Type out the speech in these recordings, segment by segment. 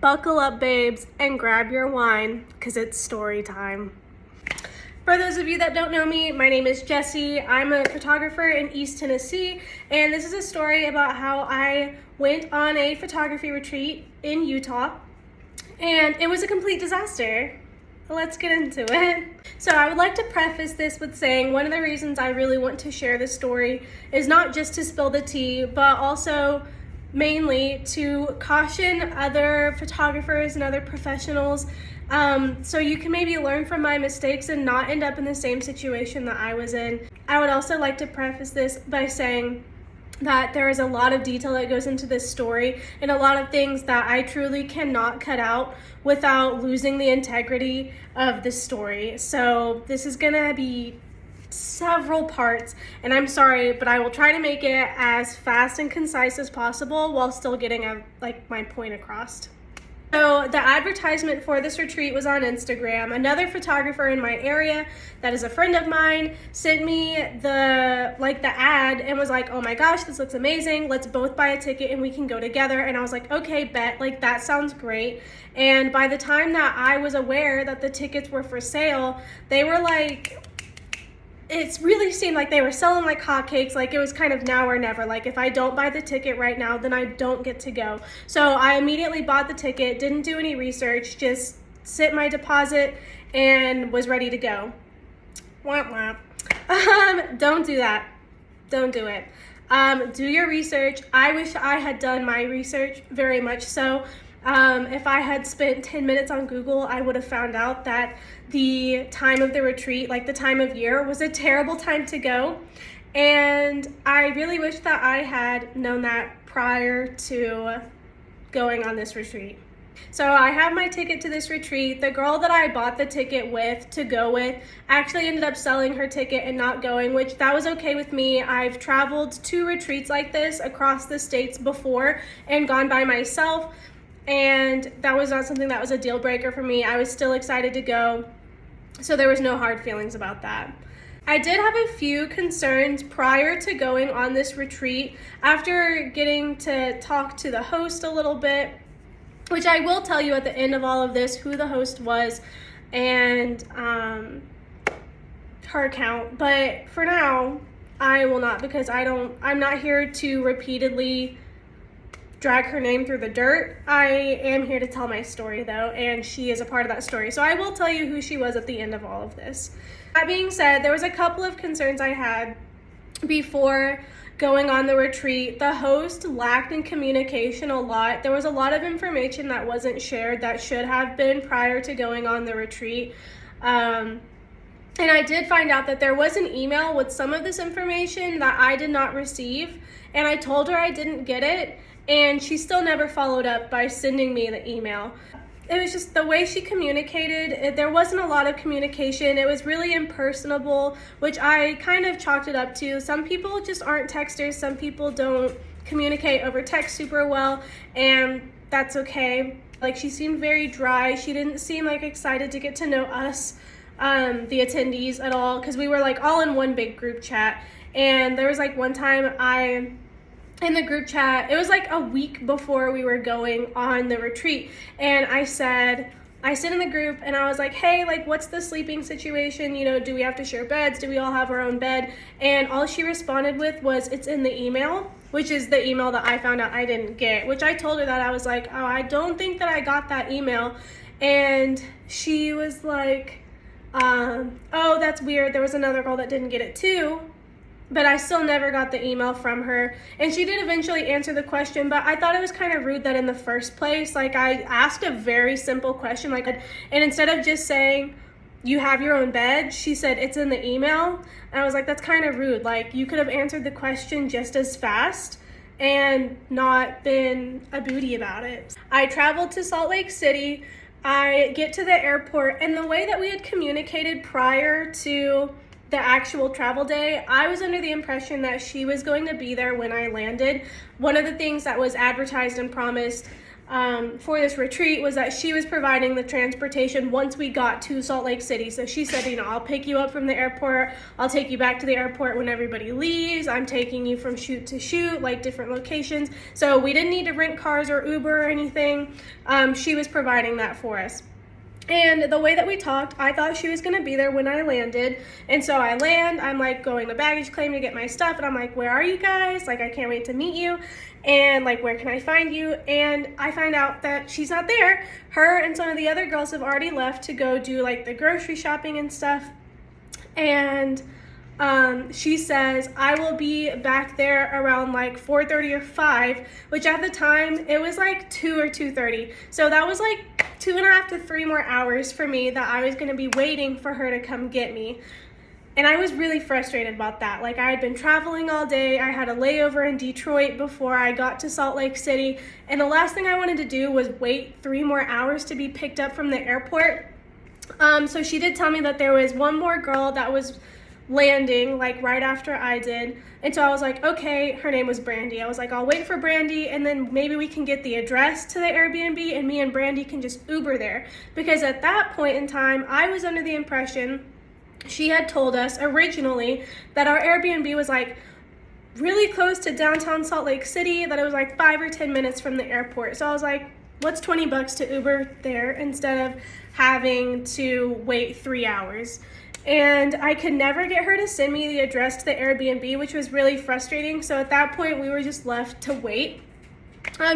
Buckle up, babes, and grab your wine, because it's story time. For those of you that don't know me, my name is Jessie. I'm a photographer in East Tennessee, and this is a story about how I went on a photography retreat in Utah, and it was a complete disaster. Let's get into it. So I would like to preface this with saying one of the reasons I really want to share this story is not just to spill the tea, but also mainly to caution other photographers and other professionals, so you can maybe learn from my mistakes and not end up in the same situation that I was in. I would also like to preface this by saying that there is a lot of detail that goes into this story and a lot of things that I truly cannot cut out without losing the integrity of the story. So this is gonna be several parts, and I'm sorry, but I will try to make it as fast and concise as possible while still getting my point across. So the advertisement for this retreat was on Instagram. Another photographer in my area that is a friend of mine sent me the ad and was like, oh my gosh, this looks amazing. Let's both buy a ticket and we can go together. And I was like, okay, bet, that sounds great. And by the time that I was aware that the tickets were for sale, they were it really seemed like they were selling like hotcakes. It was kind of now or never. If I don't buy the ticket right now, then I don't get to go. So I immediately bought the ticket, didn't do any research, just sent my deposit and was ready to go. Womp womp. Don't do that. Don't do it. Do your research. I wish I had done my research very much so. If I had spent 10 minutes on Google, I would have found out that the time of the retreat, the time of year, was a terrible time to go. And I really wish that I had known that prior to going on this retreat. So I have my ticket to this retreat. The girl that I bought the ticket with to go with actually ended up selling her ticket and not going, which that was okay with me. I've traveled to retreats like this across the states before and gone by myself. And that was not something that was a deal breaker for me. I was still excited to go, so there was no hard feelings about that. I did have a few concerns prior to going on this retreat after getting to talk to the host a little bit, which I will tell you at the end of all of this who the host was and her account. But for now, I will not, because I'm not here to repeatedly drag her name through the dirt. I am here to tell my story though, and she is a part of that story. So I will tell you who she was at the end of all of this. That being said, there was a couple of concerns I had before going on the retreat. The host lacked in communication a lot. There was a lot of information that wasn't shared that should have been prior to going on the retreat. And I did find out that there was an email with some of this information that I did not receive, and I told her I didn't get it, and she still never followed up by sending me the email. It was just the way she communicated. There wasn't a lot of communication. It was really impersonable, which I kind of chalked it up to. Some people just aren't texters. Some people don't communicate over text super well, and that's okay. She seemed very dry. She didn't seem excited to get to know us, the attendees, at all, because we were all in one big group chat. And there was one time in the group chat, it was a week before we were going on the retreat, and I sit in the group and I was like, hey, what's the sleeping situation? Do we have to share beds? Do we all have our own bed? And all she responded with was, it's in the email, which is the email that I found out I didn't get, which I told her that I was like, oh, I don't think that I got that email. And she was like, oh, that's weird. There was another girl that didn't get it too, but I still never got the email from her. And she did eventually answer the question, but I thought it was kind of rude that in the first place, I asked a very simple question, and instead of just saying, you have your own bed, she said, it's in the email. And I was like, that's kind of rude. You could have answered the question just as fast and not been a booty about it. I traveled to Salt Lake City. I get to the airport, and the way that we had communicated prior to the actual travel day, I was under the impression that she was going to be there when I landed. One of the things that was advertised and promised for this retreat was that she was providing the transportation once we got to Salt Lake City. So she said, you know, I'll pick you up from the airport. I'll take you back to the airport when everybody leaves. I'm taking you from shoot to shoot, like different locations. So we didn't need to rent cars or Uber or anything. She was providing that for us. And the way that we talked, I thought she was going to be there when I landed. And so I land, I'm like going to baggage claim to get my stuff. And I'm like, where are you guys? Like, I can't wait to meet you. And like, where can I find you? And I find out that she's not there. Her and some of the other girls have already left to go do like the grocery shopping and stuff. And she says, I will be back there around like 4:30 or 5, which at the time it was like 2 or 2:30. So that was like 2.5 to 3 more hours for me that I was going to be waiting for her to come get me. And I was really frustrated about that. Like, I had been traveling all day. I had a layover in Detroit before I got to Salt Lake City. And the last thing I wanted to do was wait 3 more hours to be picked up from the airport. So she did tell me that there was one more girl that was landing like right after I did. And so I was like, okay, her name was Brandy. I was like, I'll wait for Brandy and then maybe we can get the address to the Airbnb and me and Brandy can just Uber there. Because at that point in time, I was under the impression she had told us originally that our Airbnb was like really close to downtown Salt Lake City, that it was like 5 or 10 minutes from the airport. So I was like, what's $20 to Uber there instead of having to wait 3 hours? And I could never get her to send me the address to the Airbnb, which was really frustrating. So at that point, we were just left to wait.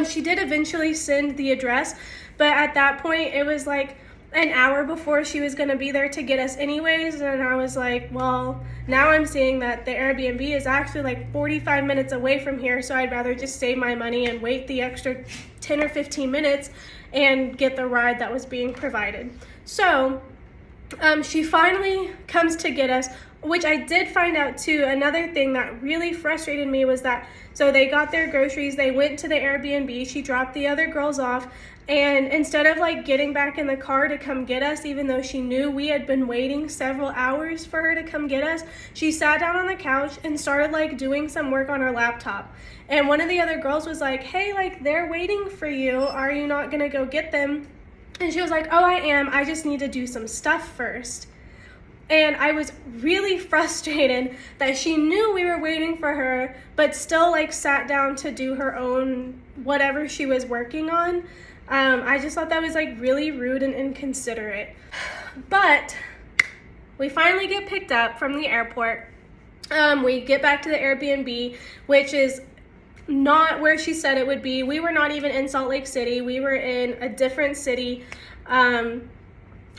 She did eventually send the address, but at that point, it was like an hour before she was going to be there to get us anyways. And I was like, well, now I'm seeing that the Airbnb is actually like 45 minutes away from here. So I'd rather just save my money and wait the extra 10 or 15 minutes and get the ride that was being provided. So she finally comes to get us, which I did find out too. Another thing that really frustrated me was that, so they got their groceries, they went to the Airbnb, she dropped the other girls off, and instead of like getting back in the car to come get us, even though she knew we had been waiting several hours for her to come get us, she sat down on the couch and started like doing some work on her laptop. And one of the other girls was like, hey, like they're waiting for you. Are you not gonna go get them? And she was like, oh, I am. I just need to do some stuff first. And I was really frustrated that she knew we were waiting for her, but still like sat down to do her own whatever she was working on. I just thought that was like really rude and inconsiderate. But we finally get picked up from the airport. We get back to the Airbnb, which is not where she said it would be. We were not even in Salt Lake City. We were in a different city,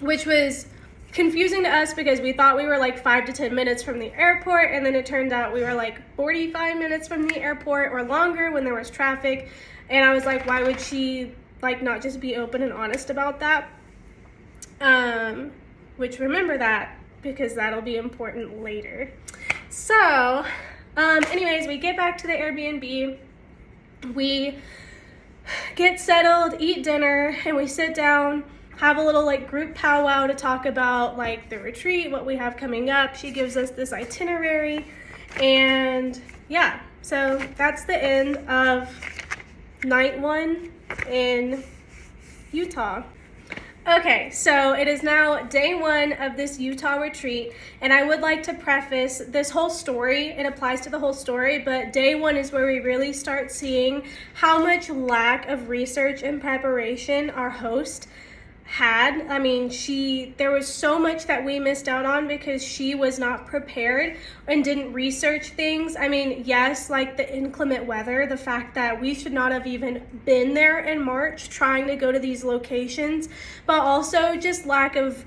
which was confusing to us because we thought we were like 5 to 10 minutes from the airport, and then it turned out we were like 45 minutes from the airport or longer when there was traffic. And I was like, why would she like not just be open and honest about that? Which, remember that, because that'll be important later. So anyways, we get back to the Airbnb, we get settled, eat dinner, and we sit down, have a little like group powwow to talk about like the retreat, what we have coming up. She gives us this itinerary, and yeah, so that's the end of night 1 in Utah. Okay, so it is now day 1 of this Utah retreat, and I would like to preface this whole story. It applies to the whole story, but day 1 is where we really start seeing how much lack of research and preparation our host had. I mean, there was so much that we missed out on because she was not prepared and didn't research things. I mean, yes, like the inclement weather, the fact that we should not have even been there in March trying to go to these locations, but also just lack of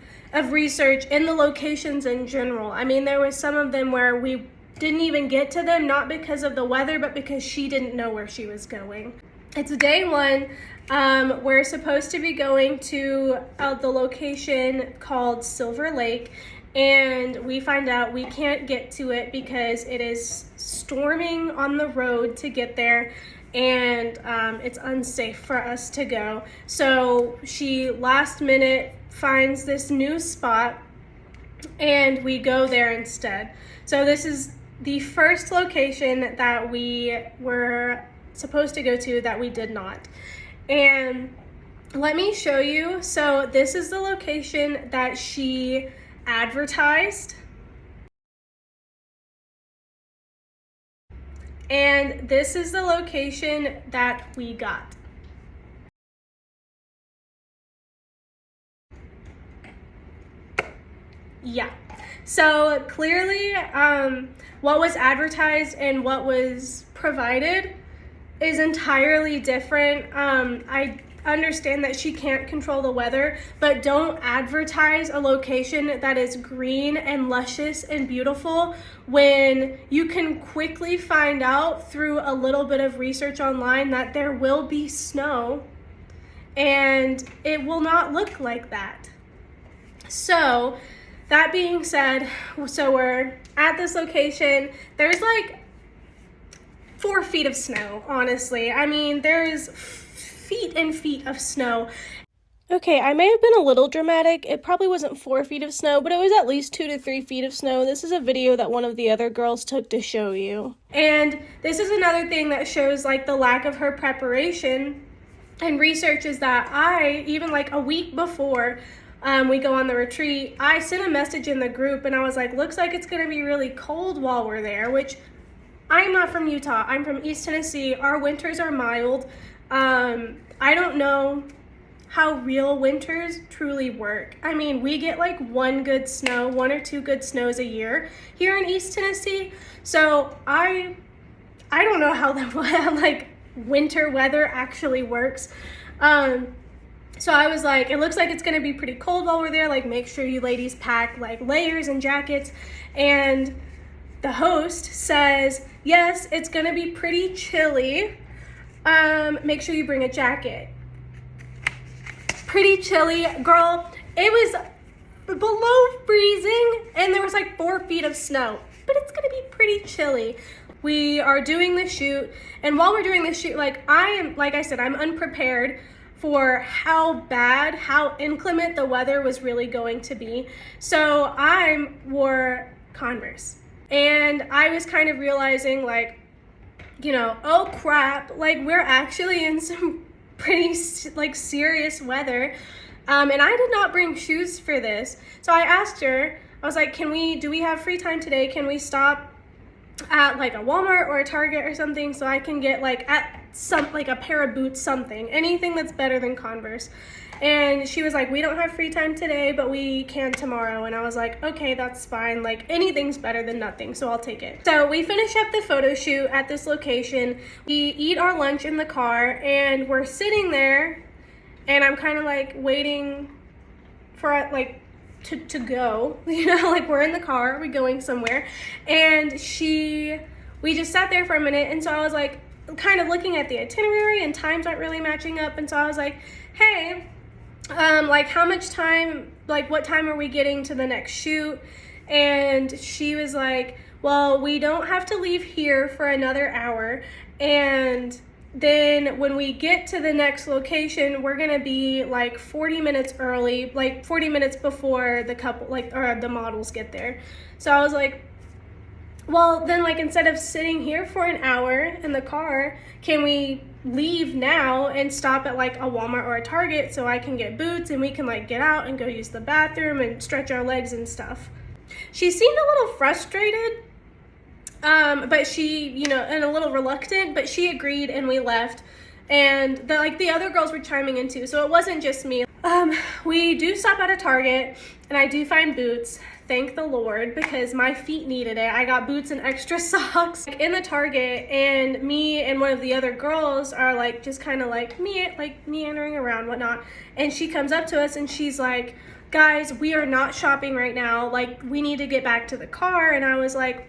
research in the locations in general. I mean, there was some of them where we didn't even get to them, not because of the weather, but because she didn't know where she was going. It's day 1. We're supposed to be going to the location called Silver Lake, and we find out we can't get to it because it is storming on the road to get there, and it's unsafe for us to go. So she last minute finds this new spot, and we go there instead. So this is the first location that we were supposed to go to that we did not. And let me show you. So this is the location that she advertised. And this is the location that we got. Yeah. So clearly, what was advertised and what was provided is entirely different. I understand that she can't control the weather, but don't advertise a location that is green and luscious and beautiful when you can quickly find out through a little bit of research online that there will be snow and it will not look like that. So that being said, so we're at this location. There's like 4 feet of snow, honestly. I mean, there's feet and feet of snow. Okay, I may have been a little dramatic. It probably wasn't 4 feet of snow, but it was at least 2 to 3 feet of snow. This is a video that one of the other girls took to show you. And this is another thing that shows like the lack of her preparation and research is that I, even like a week before we go on the retreat, I sent a message in the group and I was like, looks like it's gonna be really cold while we're there, which I'm not from Utah. I'm from East Tennessee. Our winters are mild. I don't know how real winters truly work. I mean, we get like 1 or 2 good snows a year here in East Tennessee. So I don't know how the like winter weather actually works. So I was like, it looks like it's gonna be pretty cold while we're there. Like, make sure you ladies pack like layers and jackets. And the host says, yes, it's gonna be pretty chilly. Make sure you bring a jacket. Pretty chilly, girl. It was below freezing and there was like 4 feet of snow, but it's gonna be pretty chilly. We are doing the shoot, and while we're doing the shoot, like I said, I'm unprepared for how inclement the weather was really going to be. So I wore Converse. And I was kind of realizing like, you know, oh crap, like we're actually in some pretty like serious weather. And I did not bring shoes for this. So I asked her, I was like, do we have free time today? Can we stop at like a Walmart or a Target or something so I can get like a pair of boots, anything that's better than Converse. And she was like, we don't have free time today, but we can tomorrow. And I was like, okay, that's fine. Like, anything's better than nothing, so I'll take it. So we finish up the photo shoot at this location. We eat our lunch in the car, and we're sitting there, and I'm kind of like waiting for like to go, you know, like we're in the car, we're going somewhere. And we just sat there for a minute, and so I was like, kind of looking at the itinerary, and times aren't really matching up. And so I was like, hey, like how much time, like what time are we getting to the next shoot? And she was like, well, we don't have to leave here for another hour, and then when we get to the next location, we're gonna be like 40 minutes early, like 40 minutes before the models get there. So I was like, well, then like instead of sitting here for an hour in the car, can we leave now and stop at like a Walmart or a Target so I can get boots and we can like get out and go use the bathroom and stretch our legs and stuff. She seemed a little frustrated, but she, you know, and a little reluctant, but she agreed and we left. And the other girls were chiming in too, so it wasn't just me. We do stop at a Target and I do find boots. Thank the Lord, because my feet needed it. I got boots and extra socks in the Target, and me and one of the other girls are like just kind of like meandering around, whatnot. And she comes up to us and she's like, guys, we are not shopping right now. Like, we need to get back to the car. And I was like,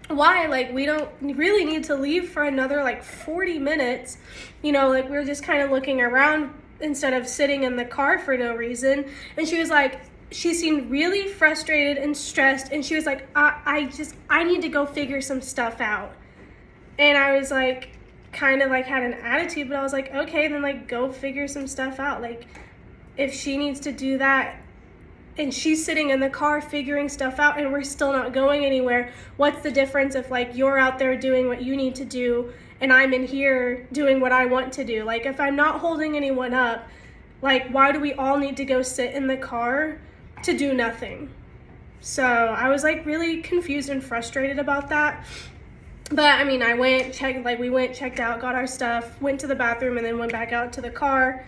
why? Like, we don't really need to leave for another like 40 minutes. You know, like we're just kind of looking around instead of sitting in the car for no reason. And she was like, she seemed really frustrated and stressed, and she was like, I need to go figure some stuff out. And I was like, kind of like had an attitude, but I was like, okay, then like go figure some stuff out. Like, if she needs to do that and she's sitting in the car figuring stuff out and we're still not going anywhere, what's the difference if like you're out there doing what you need to do and I'm in here doing what I want to do. Like, if I'm not holding anyone up, like, why do we all need to go sit in the car to do nothing? So I was like really confused and frustrated about that. But I mean, we went, checked out, got our stuff, went to the bathroom, and then went back out to the car.